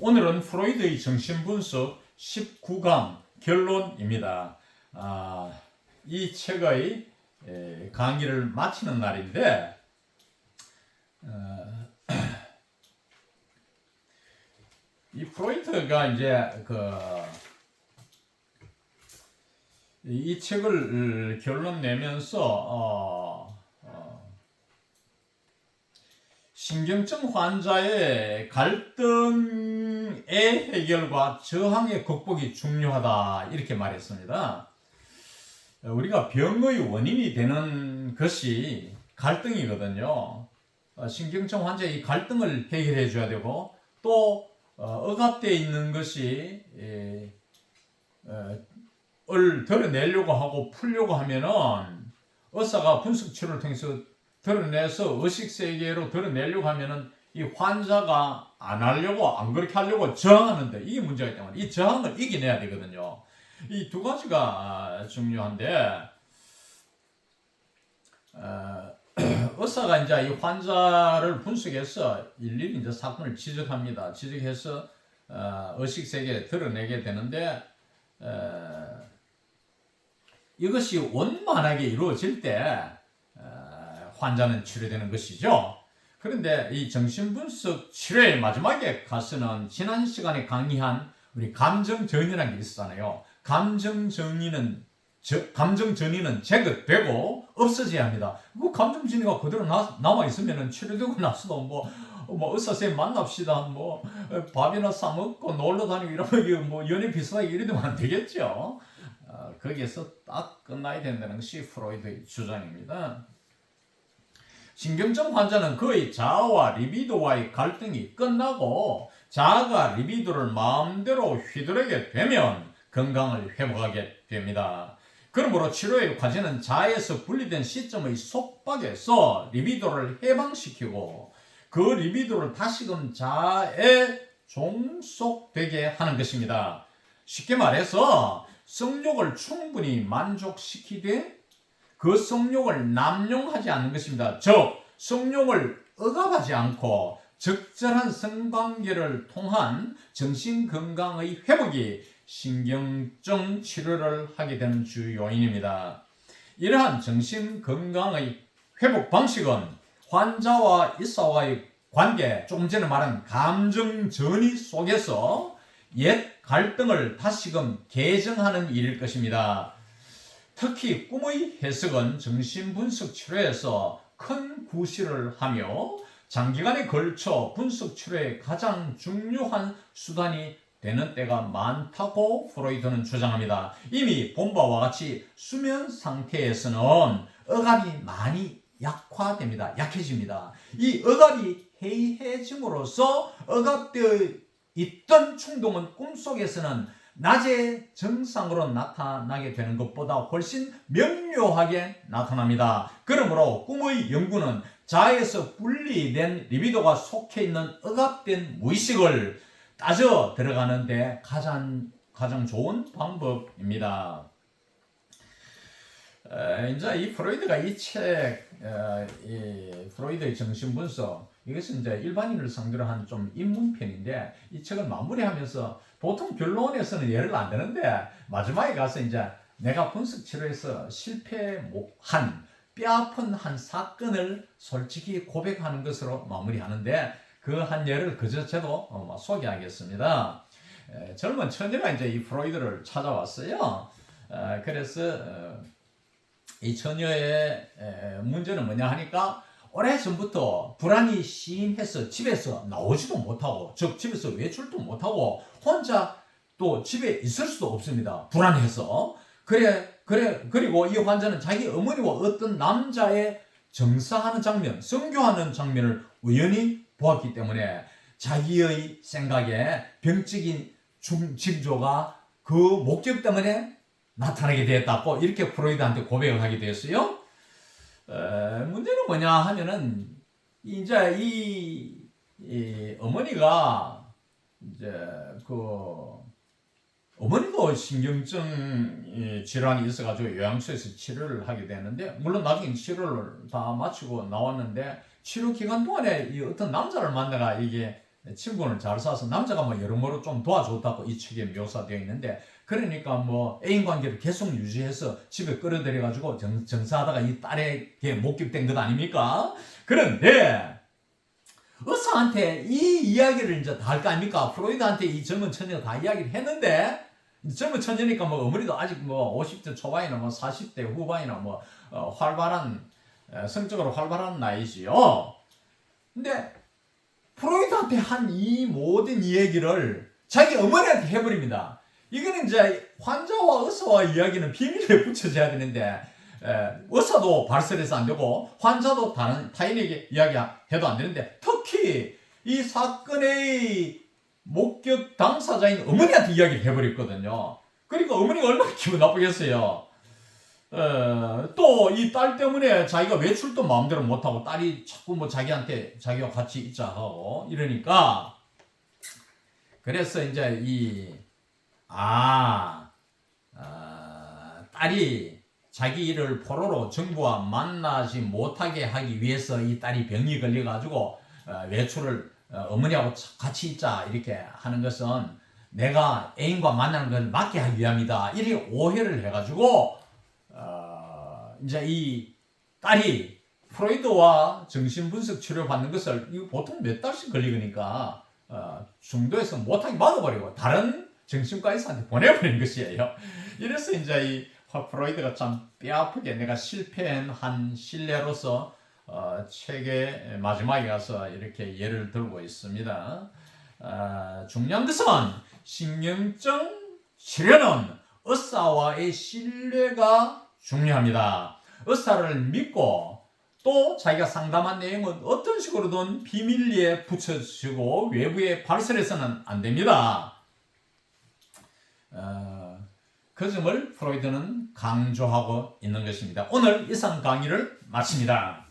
오늘은 프로이드의 정신분석 19강 결론입니다. 이 책의 강의를 마치는 날인데 이 프로이트가 이제 이 책을 결론 내면서 신경증 환자의 갈등의 해결과 저항의 극복이 중요하다 이렇게 말했습니다. 우리가 병의 원인이 되는 것이 갈등이거든요. 신경증 환자의 이 갈등을 해결해 줘야 되고 또 억압되어 있는 것이 을 드러내려고 하고 풀려고 하면은 의사가 분석 치료를 통해서 드러내서 의식세계로 드러내려고 하면은 이 환자가 안 그렇게 하려고 저항하는데 이게 문제가 때문에 이 저항을 이겨내야 되거든요. 이 두 가지가 중요한데 의사가 이제 이 환자를 분석해서 일일이 이제 사건을 지적합니다. 지적해서 의식세계에 드러내게 되는데 이것이 원만하게 이루어질 때 환자는 치료되는 것이죠. 그런데 이 정신분석 치료의 마지막에 가서는 지난 시간에 강의한 우리 감정전이라는 게 있었잖아요. 감정전이는 제거되고 없어져야 합니다. 그 감정전이가 그대로 남아있으면 치료되고 나서도 뭐 의사 선생님 만납시다, 밥이나 싸먹고 놀러 다니고 이러면 연애 비슷하게 이러면 안 되겠죠. 거기에서 딱 끝나야 된다는 것이 프로이드의 주장입니다. 신경증 환자는 그의 자아와 리비도와의 갈등이 끝나고 자아가 리비도를 마음대로 휘두르게 되면 건강을 회복하게 됩니다. 그러므로 치료의 과제는 자아에서 분리된 시점의 속박에서 리비도를 해방시키고 그 리비도를 다시금 자아에 종속되게 하는 것입니다. 쉽게 말해서 성욕을 충분히 만족시키되 그 성욕을 남용하지 않는 것입니다. 즉 성욕을 억압하지 않고 적절한 성관계를 통한 정신건강의 회복이 신경증 치료를 하게 되는 주 요인입니다. 이러한 정신건강의 회복 방식은 환자와 의사와의 관계, 조금 전에 말한 감정전이 속에서 옛 갈등을 다시금 개정하는 일일 것입니다. 특히 꿈의 해석은 정신분석 치료에서 큰 구실을 하며 장기간에 걸쳐 분석 치료의 가장 중요한 수단이 되는 때가 많다고 프로이트는 주장합니다. 이미 본 바와 같이 수면 상태에서는 억압이 많이 약해집니다. 이 억압이 해이해짐으로써 억압되어 있던 충동은 꿈속에서는 낮에 정상으로 나타나게 되는 것보다 훨씬 명료하게 나타납니다. 그러므로 꿈의 연구는 자아에서 분리된 리비도가 속해 있는 억압된 무의식을 따져 들어가는 데 가장 좋은 방법입니다. 이제 이 프로이드가 이 책, 프로이드의 정신분석, 이것은 이제 일반인을 상대로 한 좀 입문편인데 이 책을 마무리하면서 보통 결론에서는 예를 안 드는데 마지막에 가서 이제 내가 분석 치료에서 실패한 뼈아픈 한 사건을 솔직히 고백하는 것으로 마무리하는데 그 한 예를 그저 저도 소개하겠습니다. 젊은 처녀가 이제 이 프로이드를 찾아왔어요. 그래서 이 처녀의 문제는 뭐냐 하니까 오래전부터 불안이 심해서 집에서 나오지도 못하고, 즉 집에서 외출도 못하고 혼자 또 집에 있을 수도 없습니다. 불안해서. 그리고 이 환자는 자기 어머니와 어떤 남자의 정사하는 장면, 성교하는 장면을 우연히 보았기 때문에 자기의 생각에 병적인 징조가 그 목적 때문에 나타나게 되었다고 이렇게 프로이드한테 고백을 하게 되었어요. 문제는 뭐냐 하면은 이제 이 어머니가 이제 어머니도 신경증 질환이 있어가지고 요양소에서 치료를 하게 되는데, 물론 나중에 치료를 다 마치고 나왔는데 치료 기간 동안에 이 어떤 남자를 만나가 이게 친분을 잘 쌓아서 남자가 뭐 여러모로 좀 도와줬다고 이 책에 묘사되어 있는데, 그러니까 뭐 애인 관계를 계속 유지해서 집에 끌어들여 가지고 정사하다가 이 딸에게 목격된 것 아닙니까? 그런데 의사한테 이 이야기를 이제 다 할 거 아닙니까? 프로이드한테 이 젊은 처녀가 다 이야기를 했는데, 젊은 처녀니까 뭐 어머니도 아직 뭐 50대 초반이나 뭐 40대 후반이나 뭐 활발한, 성적으로 활발한 나이지요. 근데 프로이드한테 한 이 모든 얘기를 자기 어머니한테 해버립니다. 이거는 이제 환자와 의사와 이야기는 비밀에 붙여져야 되는데, 의사도 발설해서 안 되고 환자도 다른 타인에게 이야기해도 안 되는데, 특히 이 사건의 목격 당사자인 어머니한테 이야기를 해버렸거든요. 그러니까 어머니가 얼마나 기분 나쁘겠어요. 또 이 딸 때문에 자기가 외출도 마음대로 못하고 딸이 자꾸 뭐 자기한테 자기와 같이 있자 하고 이러니까, 그래서 이제 딸이 자기를 포로로 정부와 만나지 못하게 하기 위해서 이 딸이 병이 걸려가지고 외출을 어머니하고 같이 있자 이렇게 하는 것은 내가 애인과 만나는 걸 막게 하기 위함이다, 이렇게 오해를 해가지고 이제 이 딸이 프로이드와 정신분석 치료 받는 것을, 이거 보통 몇 달씩 걸리니까 중도에서 못하게 막아버리고 다른 정신과 의사한테 보내버린 것이에요. 이래서 이제 이 프로이드가 참 뼈아프게 내가 실패한 신뢰로서 책의 마지막에 가서 이렇게 예를 들고 있습니다. 중요한 것은 신경증 치료는 의사와의 신뢰가 중요합니다. 의사를 믿고 또 자기가 상담한 내용은 어떤 식으로든 비밀리에 붙여주고 외부에 발설해서는 안 됩니다. 그 점을 프로이드는 강조하고 있는 것입니다. 오늘 이상 강의를 마칩니다.